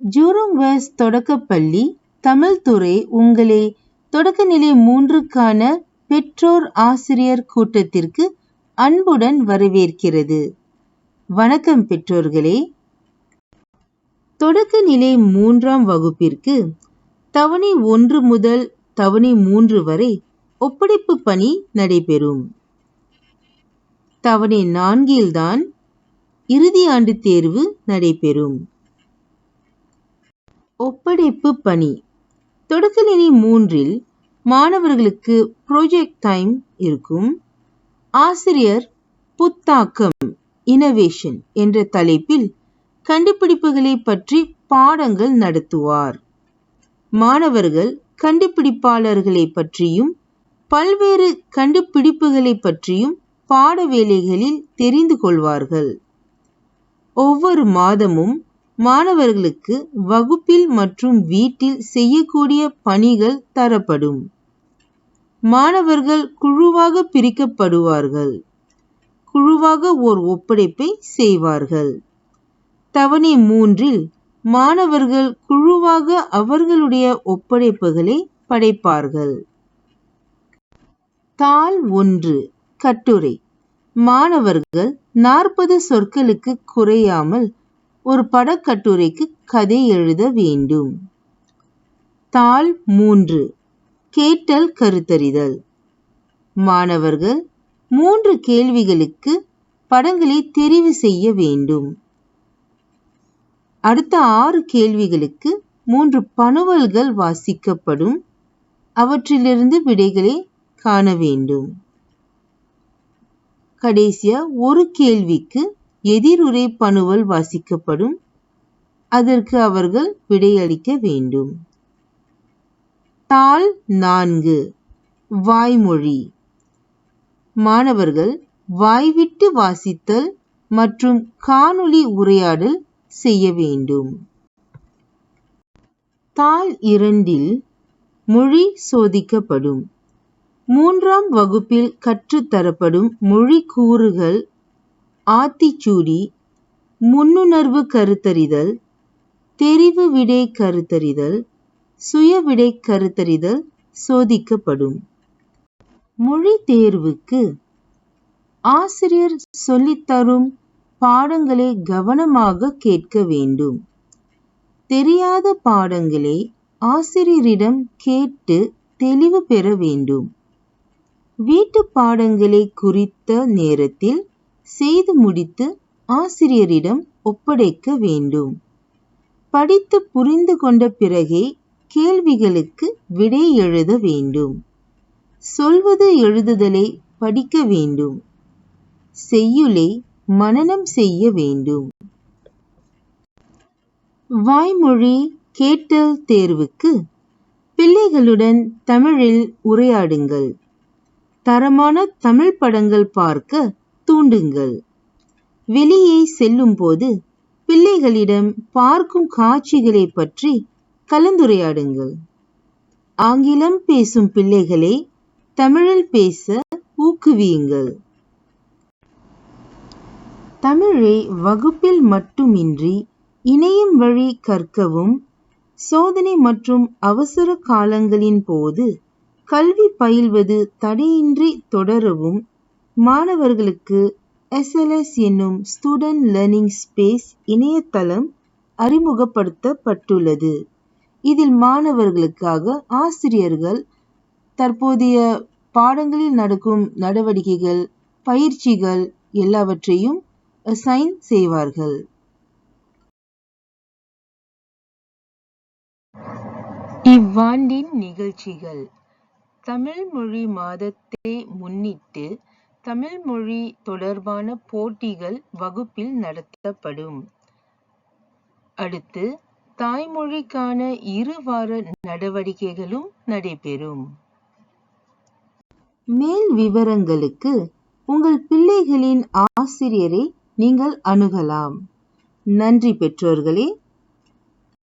Jurong west தொடக்கப்பள்ளி தமிழ் துறை உங்களை தொடக்கநிலை 3க்கான பெற்றோர் ஆசிரியர் கூட்டத்திற்கு அன்புடன் வரவேற்கிறது. வணக்கம் பெற்றோர்களே. தொடக்கநிலை 3ஆம் வகுப்பிற்கு தவணை 1 முதல் தவணை 3 வரை ஒப்படைப்பு பணி நடைபெறும். தவணை 4ல்தான் இறுதி ஆண்டு தேர்வு நடைபெறும். ஒப்படைப்பு பணி தொடக்கநிலை 3ல் மாணவர்களுக்கு ப்ராஜெக்ட் டைம் இருக்கும். ஆசிரியர் புத்தாக்கம் இனோவேஷன் என்ற தலைப்பில் கண்டுபிடிப்புகளை பற்றி பாடங்கள் நடத்துவார். மாணவர்கள் கண்டுபிடிப்பாளர்களை பற்றியும் பல்வேறு கண்டுபிடிப்புகளை பற்றியும் பாட வேளைகளில் தெரிந்து கொள்வார்கள். ஒவ்வொரு மாதமும் மாணவர்களுக்கு வகுப்பில் மற்றும் வீட்டில் செய்யக்கூடிய பணிகள் தரப்படும். மாணவர்கள் குழுவாக பிரிக்கப்படுவார்கள். குழுவாக ஓர் ஒப்படைப்பை செய்வார்கள். தவணை 3ல் மாணவர்கள் குழுவாக அவர்களுடைய ஒப்படைப்புகளை படைப்பார்கள். தாள் 1 கட்டுரை. மாணவர்கள் 40 சொற்களுக்கு குறையாமல் ஒரு படக்கட்டுரைக்கு கதை எழுத வேண்டும். தாள் 3 கேட்டல் கருத்தறிதல். மாணவர்கள் 3 கேள்விகளுக்கு படங்களை தெரிவு செய்ய வேண்டும். அடுத்த 6 கேள்விகளுக்கு 3 பனுவல்கள் வாசிக்கப்படும். அவற்றிலிருந்து விடைகளை காண வேண்டும். கடைசியா ஒரு கேள்விக்கு எதிருரை பனுவல் வாசிக்கப்படும். அதற்கு அவர்கள் விடையளிக்க வேண்டும். தாள் 4 வாய்மொழி. மாணவர்கள் வாய்விட்டு வாசித்தல் மற்றும் காணொளி உரையாடல் செய்ய வேண்டும். தாள் 2ல் மொழி சோதிக்கப்படும். 3ஆம் வகுப்பில் கற்றுத்தரப்படும் மொழி கூறுகள் ஆத்திச்சூடி, முன்னுணர்வு கருத்தறிதல், தெரிவு விடை கருத்தறிதல், சுய விடை கருத்தறிதல் சோதிக்கப்படும். மொழி தேர்வுக்கு ஆசிரியர் சொல்லித்தரும் பாடங்களை கவனமாக கேட்க வேண்டும். தெரியாத பாடங்களை ஆசிரியரிடம் கேட்டு தெளிவு பெற வேண்டும். வீட்டு பாடங்களை குறித்த நேரத்தில் செய்து முடித்து ஆசிரியரிடம் ஒப்படைக்க வேண்டும். படித்து புரிந்து கொண்ட பிறகே கேள்விகளுக்கு விடை எழுத வேண்டும். சொல்வது எழுதுதலை படிக்க வேண்டும். செய்யுளை மனனம் செய்ய வேண்டும். வாய்மொழி கேட்டல் தேர்வுக்கு பிள்ளைகளுடன் தமிழில் உரையாடுங்கள். தரமான தமிழ் படங்கள் பார்க்க தூண்டுங்கள். வெளியே செல்லும் போது பிள்ளைகளிடம் பார்க்கும் காட்சிகளை பற்றி கலந்துரையாடுங்கள். ஆங்கிலம் பேசும் பிள்ளைகளை தமிழில் பேச ஊக்குவியுங்கள். தமிழை வகுப்பில் மட்டுமின்றி இணையம் வழி கற்கவும், சோதனை மற்றும் அவசர காலங்களின் போது கல்வி பயில்வது தடையின்றி தொடரவும் மாணவர்களுக்கு SLS என்னும் ஸ்டூடெண்ட் லேர்னிங் ஸ்பேஸ் இணையதளம் அறிமுகப்படுத்தப்பட்டுள்ளது. இதில் மாணவர்களுக்காக ஆசிரியர்கள் தற்போதைய பாடங்களில் நடக்கும் நடவடிக்கைகள், பயிற்சிகள் எல்லாவற்றையும் அசைன் செய்வார்கள். இவ்வாண்டின் நிகழ்ச்சிகள். தமிழ் மொழி மாதத்தை முன்னிட்டு தமிழ் மொழி தொடர்பான போட்டிகள் வகுப்பில் நடத்தப்படும். அடுத்து தாய்மொழிக்கான 2 வார நடவடிக்கைகளும் நடைபெறும். மேல் விவரங்களுக்கு உங்கள் பிள்ளைகளின் ஆசிரியரை நீங்கள் அணுகலாம். நன்றி பெற்றோர்களே.